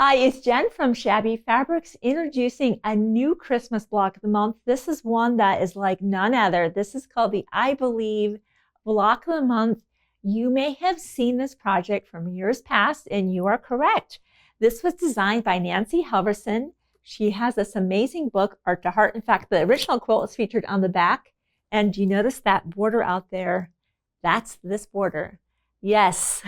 Hi, it's Jen from Shabby Fabrics introducing a new Christmas block of the month. This is one that is like none other. This is called the I Believe block of the month. You may have seen this project from years past, and you are correct. This was designed by Nancy Halvorsen. She has this amazing book, Art to Heart. In fact, the original quilt is featured on the back. And do you notice that border out there? That's this border. Yes,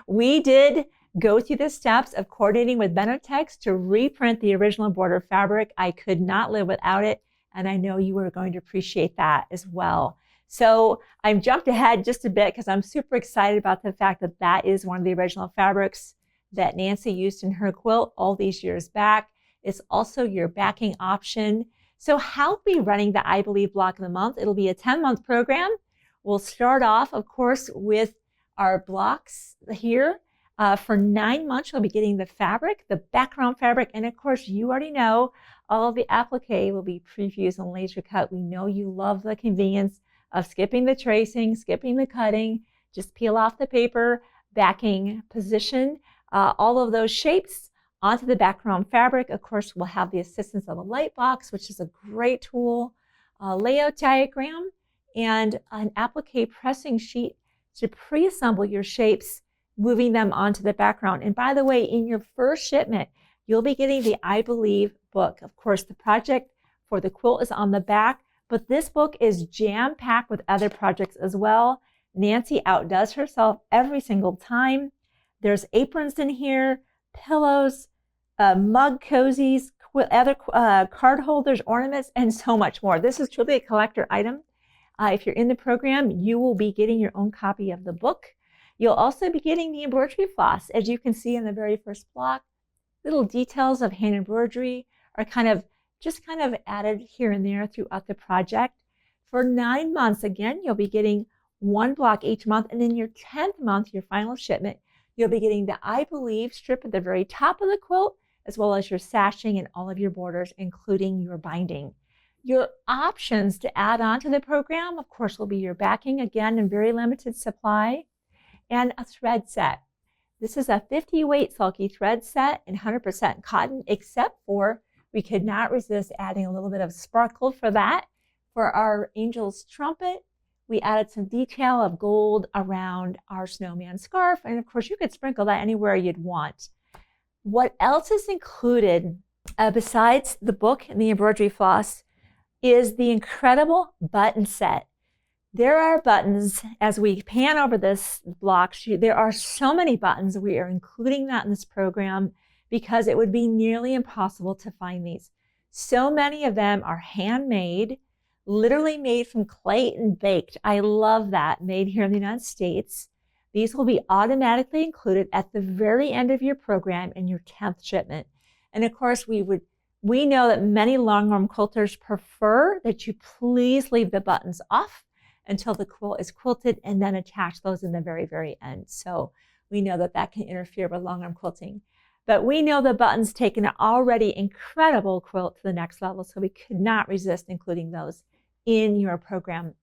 we did go through the steps of coordinating with Benetech to reprint the original border fabric. I could not live without it, and I know you are going to appreciate that as well. So I've jumped ahead just a bit because I'm super excited about the fact that that is one of the original fabrics that Nancy used in her quilt all these years back. It's also your backing option. So how are we running the I Believe block of the month? It'll be a 10-month program. We'll start off, of course, with our blocks here. For 9 months, you'll be getting the fabric, the background fabric, and of course, you already know all of the applique will be prefused and laser cut. We know you love the convenience of skipping the tracing, skipping the cutting, just peel off the paper, backing, position all of those shapes onto the background fabric. Of course, we'll have the assistance of a light box, which is a great tool, a layout diagram, and an applique pressing sheet to pre-assemble your shapes, moving them onto the background. And by the way, in your first shipment, you'll be getting the I Believe book. Of course, the project for the quilt is on the back, but this book is jam-packed with other projects as well. Nancy outdoes herself every single time. There's aprons in here, pillows, mug cozies, other card holders, ornaments, and so much more. This is truly a collector item. If you're in the program, you will be getting your own copy of the book. You'll also be getting the embroidery floss. As you can see in the very first block, little details of hand embroidery are kind of added here and there throughout the project. For 9 months, again, you'll be getting one block each month. And in your 10th month, your final shipment, you'll be getting the I Believe strip at the very top of the quilt, as well as your sashing and all of your borders, including your binding. Your options to add on to the program, of course, will be your backing, again, in very limited supply, and a thread set. This is a 50 weight sulky thread set in 100% cotton, except for we could not resist adding a little bit of sparkle for that. For our angel's trumpet, we added some detail of gold around our snowman scarf. And of course, you could sprinkle that anywhere you'd want. What else is included besides the book and the embroidery floss is the incredible button set. There are buttons, as we pan over this block, there are so many buttons. We are including that in this program because it would be nearly impossible to find these. So many of them are handmade, literally made from clay and baked. I love that, made here in the United States. These will be automatically included at the very end of your program in your 10th shipment. And of course, we know that many long-arm quilters prefer that you please leave the buttons off until the quilt is quilted and then attach those in the very, very end. So we know that that can interfere with long-arm quilting. But we know the buttons take an already incredible quilt to the next level, so we could not resist including those in your program.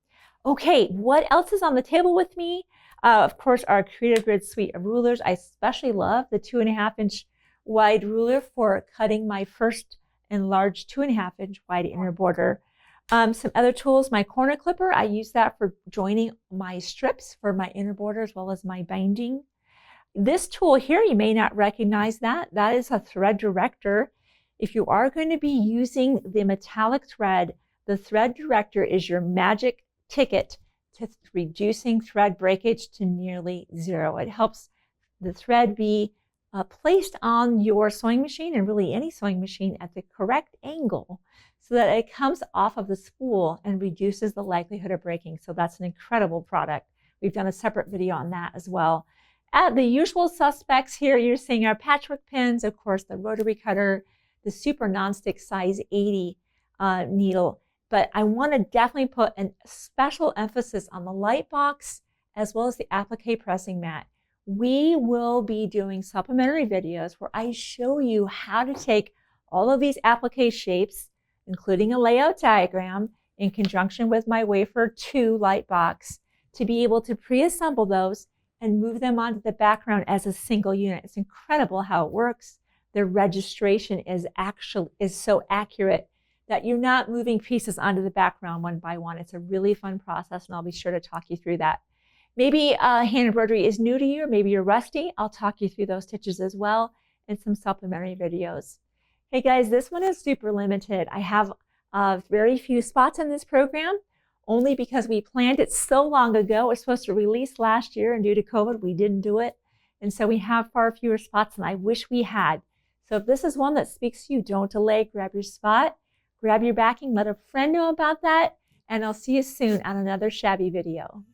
Okay, what else is on the table with me? Of course, our Creative Grid suite of rulers. I especially love the 2.5-inch wide ruler for cutting my first enlarged 2.5-inch wide inner border. Some other tools, my corner clipper, I use that for joining my strips for my inner border as well as my binding. This tool here, you may not recognize that. That is a thread director. If you are going to be using the metallic thread, the thread director is your magic ticket to reducing thread breakage to nearly zero. It helps the thread be placed on your sewing machine, and really any sewing machine, at the correct angle so that it comes off of the spool and reduces the likelihood of breaking. So that's an incredible product. We've done a separate video on that as well. The usual suspects here, you're seeing our patchwork pins, of course, the rotary cutter, the super nonstick size 80 needle. But I want to definitely put a special emphasis on the light box as well as the applique pressing mat. We will be doing supplementary videos where I show you how to take all of these applique shapes, including a layout diagram, in conjunction with my wafer 2 light box, to be able to pre-assemble those and move them onto the background as a single unit. It's incredible how it works. the registration is so accurate that you're not moving pieces onto the background one by one. It's a really fun process, and I'll be sure to talk you through that. Maybe hand embroidery is new to you, or maybe you're rusty. I'll talk you through those stitches as well in some supplementary videos. Hey guys, this one is super limited. I have very few spots in this program, only because we planned it so long ago. It was supposed to release last year, and due to COVID, we didn't do it. And so we have far fewer spots than I wish we had. So if this is one that speaks to you, don't delay. Grab your spot, grab your backing, let a friend know about that, and I'll see you soon on another Shabby video.